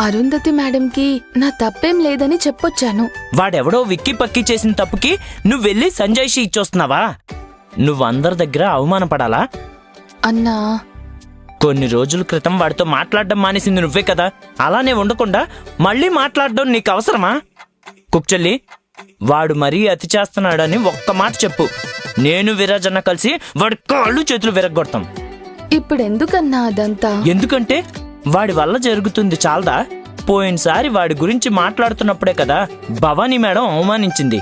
అరుంధతి మేడంకి నా తప్పేం లేదని చెప్పొచ్చాను. వాడెవడో విక్కి పక్కి చేసిన తప్పుకి నువ్వెళ్ళి సంజయ్షి ఇచ్చొస్తున్నావా? నువ్వందరి దగ్గర అవమానపడాలా? అన్నా, కొన్ని రోజుల క్రితం వాడితో మాట్లాడడం మానేసింది నువ్వే కదా. అలానే ఉండకుండా మళ్ళీ మాట్లాడడం నీకు అవసరమా? కుక్చెల్లి, వాడు మరీ అతి చేస్తున్నాడని ఒక్క మాట చెప్పు. నేను విరాజన్న కలిసి వాడి కాళ్ళు చేతులు విరగ్గొడతాం. ఇప్పుడెందుకన్నా అదంతా? ఎందుకంటే వాడి వల్ల జరుగుతుంది చాలదా? పోయినసారి వాడి గురించి మాట్లాడుతున్నప్పుడే కదా భవానీ మేడం అవమానించింది.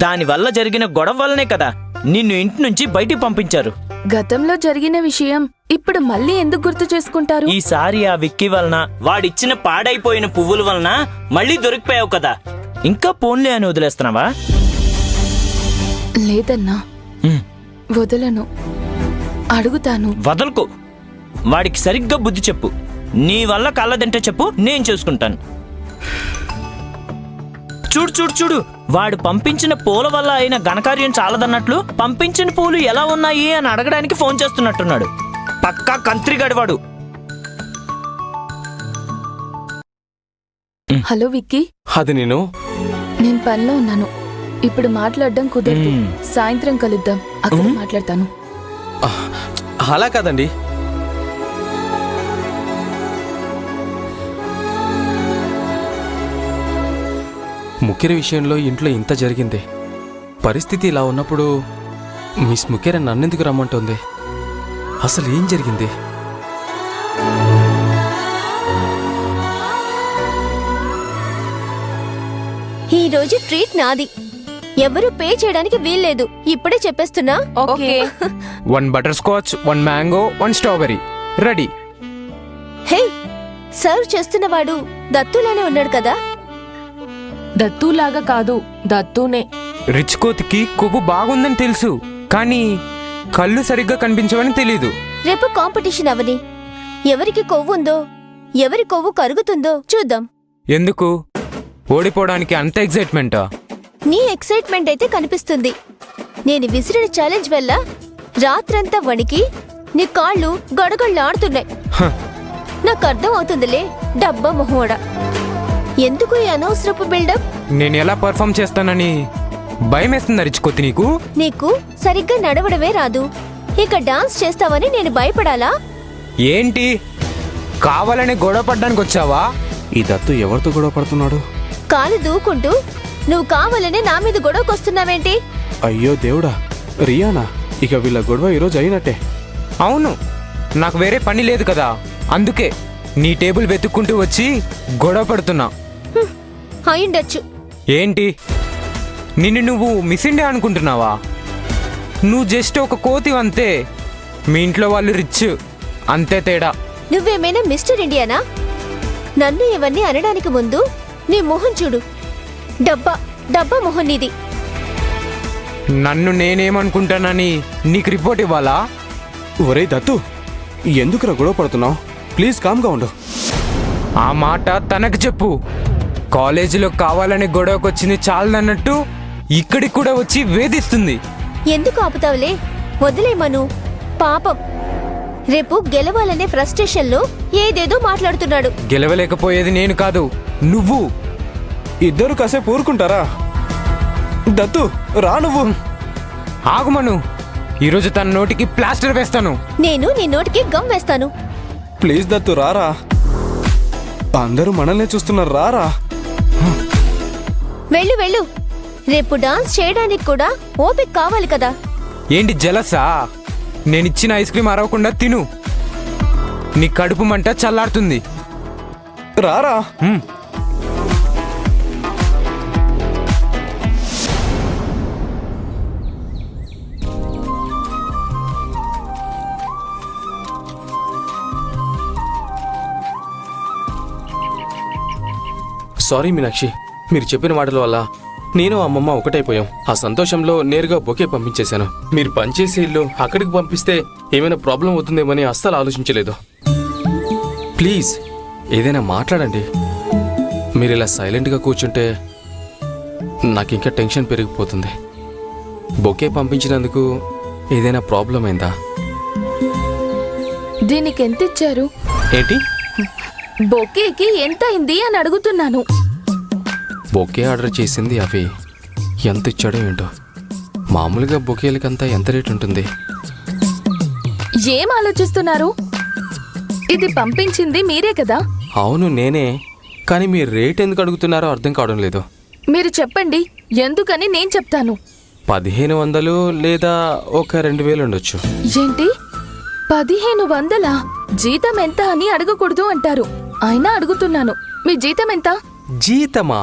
దానివల్ల జరిగిన గొడవ వల్లనే కదా నిన్ను ఇంటి నుంచి బయటికి పంపించారు. గతంలో జరిగిన విషయం ఇప్పుడు మళ్ళీ ఎందుకు గుర్తు చేసుకుంటారు? ఈసారి ఆ విక్కీ వలన, వాడిచ్చిన పాడైపోయిన పువ్వుల వలన మళ్ళీ దొరికిపోయావు కదా. ఇంకా పోన్లే అని వదిలేస్తున్నావా? లేదన్నా, వదలను. అడుగుతాను. వదలకు. వాడికి సరిగ్గా బుద్ధి చెప్పు. నీ వల్ల కళ్ళదంటే చెప్పు, నేను చూసుకుంటాను. చూడు చూడు చూడు, వాడు పంపించిన పూల వల్ల అయిన ఘనకార్యం చాలదన్నట్లు పంపించిన పూలు ఎలా ఉన్నాయి అని అడగడానికి ఫోన్ చేస్తున్నట్టున్నాడు. పక్కా కంత్రిగాడు వాడు. హలో విక్కీ, అది నేను పనిలో ఉన్నాను. ఇప్పుడు మాట్లాడడం కుదరదు. సాయంత్రం కలుద్దాం, అక్కడ మాట్లాడతాను. అలా కాదండి. ముఖ్యర విషయంలో ఇంట్లో ఇంత జరిగింది. పరిస్థితి ఇలా ఉన్నప్పుడు మిస్ ముఖ్యర నన్నెందుకు రమ్మంటుంది? అసలు ఏం జరిగింది? ఈ రోజు ట్రీట్ నాది. ఎవరు పే చేయడానికి వీల్లేదు. ఇప్పుడే చెప్పేస్తున్నా. Okay. 1 butter scotch, 1 mango, 1 strawberry ready. Hey, serve చేస్తున్నవాడు దత్తులానే ఉన్నాడు కదా? దత్తులాగా కాదు, దత్తునే. రిచ్ కోతికి కొవ్వు బాగుందని తెలుసు, కానీ కళ్ళు సరిగ్గా కనిపించవని తెలీదు. రేపు కాంపిటీషన్ అవని. ఎవరికి కొవ్వుందో, ఎవరి కొవ్వు కరుగుతుందో చూద్దాం. ఎందుకు? ఓడిపోవడానికి అంత ఎక్సైట్మెంటా? నీ ఎక్సైట్మెంట్ అయితే కనిపిస్తుంది. నేను విసిరిన ఛాలెంజ్ వల్ల రాత్రంతా వణికి నీ కాళ్ళు గడగళ్ళాడుతున్నాయి. నాకు అర్థం అవుతుందిలే, డబ్బా మొహోడా. ఎందుకు ఈ అనవసరపు బిల్డప్? నేను ఎలా పర్ఫామ్ చేస్తానని భయమేస్తుందా రిచ్ కోతి నీకు? నీకు సరిగ్గా నడవడమే రాదు, ఇక డాన్స్ చేస్తావని నేను భయపడాలా? ఏంటి, కావాలని గొడవ పడ్డానికి వచ్చావా? ఈ దత్తు ఎవరితో గొడవ పడుతున్నాడు? కాలు దూకుంటూ నువ్వు కావాలని నా మీద గొడవకొస్తున్నావేంటి? అయ్యో దేవుడా, రియానా, ఇక వీళ్ళ గొడవ ఈరోజు అయినట్టే. అవును, నాకు వేరే పని లేదు కదా, అందుకే నీ టేబుల్ వెతుక్కుంటూ వచ్చి గొడవ పడుతున్నా. అయిండొచ్చు. ఏంటి, నిన్ను నువ్వు మిస్ ఇండియా అనుకుంటున్నావా? నువ్వు జస్ట్ ఒక కోతివంతే. మీ ఇంట్లో వాళ్ళు రిచ్, అంతే తేడా. నువ్వేమైనా మిస్టర్ ఇండియానా? నన్ను ఇవన్నీ అనడానికి ముందు నీ మొహం చూడు. డబ్బా డబ్బా మొహం నీది. నన్ను నేనేమనుకుంటానని నీకు రిపోర్ట్ ఇవ్వాలా? ఒరే దత్తు, ఎందుకురా గొడవ పడుతున్నావు? ప్లీజ్ కామ్గా ఉండు. ఆ మాట తనకు చెప్పు. కాలేజీలో కావాలని గొడవకొచ్చింది చాలదన్నట్టు ఇక్కడికి కూడా వచ్చి వేధిస్తుంది. ఎందుకు ఆపుతావులే, వదిలేమను. పాపం, రేపు గెలవాలనే ఫ్రస్ట్రేషన్లో ఏదేదో మాట్లాడుతున్నాడు. గెలవలేకపోయేది నేను కాదు, నువ్వు. ఇద్దరు కాసేపు ఊరుకుంటారా? దత్తు రా నువ్వు. ఆగుమను, ఈరోజు తన నోటికి ప్లాస్టర్ వేస్తాను. నేను నీ నోటికి గమ్ వేస్తాను. ప్లీజ్ దత్తు రారా, అందరూ మనల్ని చూస్తున్నారు, రారా. వెళ్ళు వెళ్ళు, రేపు డాన్స్ చేయడానికి కూడా ఓపిక కావాలి కదా. ఏంటి జలసా? నేనిచ్చిన ఐస్ క్రీమ్ అరవకుండా తిను, నీ కడుపు మంట చల్లారుతుంది. రారా. సారీ మీనాక్షి, మీరు చెప్పిన మాటల వల్ల నేను అమ్మమ్మ ఒకటైపోయాం. ఆ సంతోషంలో నేరుగా బొకే పంపించేశాను. మీరు పనిచేసే ఇల్లు అక్కడికి పంపిస్తే ఏమైనా ప్రాబ్లం అవుతుందేమని అస్సలు ఆలోచించలేదు. ప్లీజ్ ఏదైనా మాట్లాడండి. మీరు ఇలా సైలెంట్గా కూర్చుంటే నాకు ఇంకా టెన్షన్ పెరిగిపోతుంది. బొకే పంపించినందుకు ఏదైనా ప్రాబ్లం అయిందా? దీనికి ఎంత ఇచ్చారు? ఏంటి? బొకేకి ఎంత అయింది అని అడుగుతున్నాను. బొకే ఆర్డర్ చేసింది అవి. ఎంత ఇచ్చాడో ఏంటో. మామూలుగా బొకేలకంతా ఎంత రేట్ ఉంటుంది? ఏం ఆలోచిస్తున్నారు? ఇది పంపించింది మీరే కదా. అవును నేనే, కానీ మీరు రేట్ ఎందుకు అడుగుతున్నారో అర్థం కావడం లేదు. మీరు చెప్పండి, ఎందుకని నేను చెప్తాను. 1500 లేదా ఒక 2000 ఉండొచ్చు. ఏంటి 1500? జీతం ఎంత అని అడగకూడదు అంటారు, అయినా అడుగుతున్నాను. మీ జీతం ఎంత? జీతమా?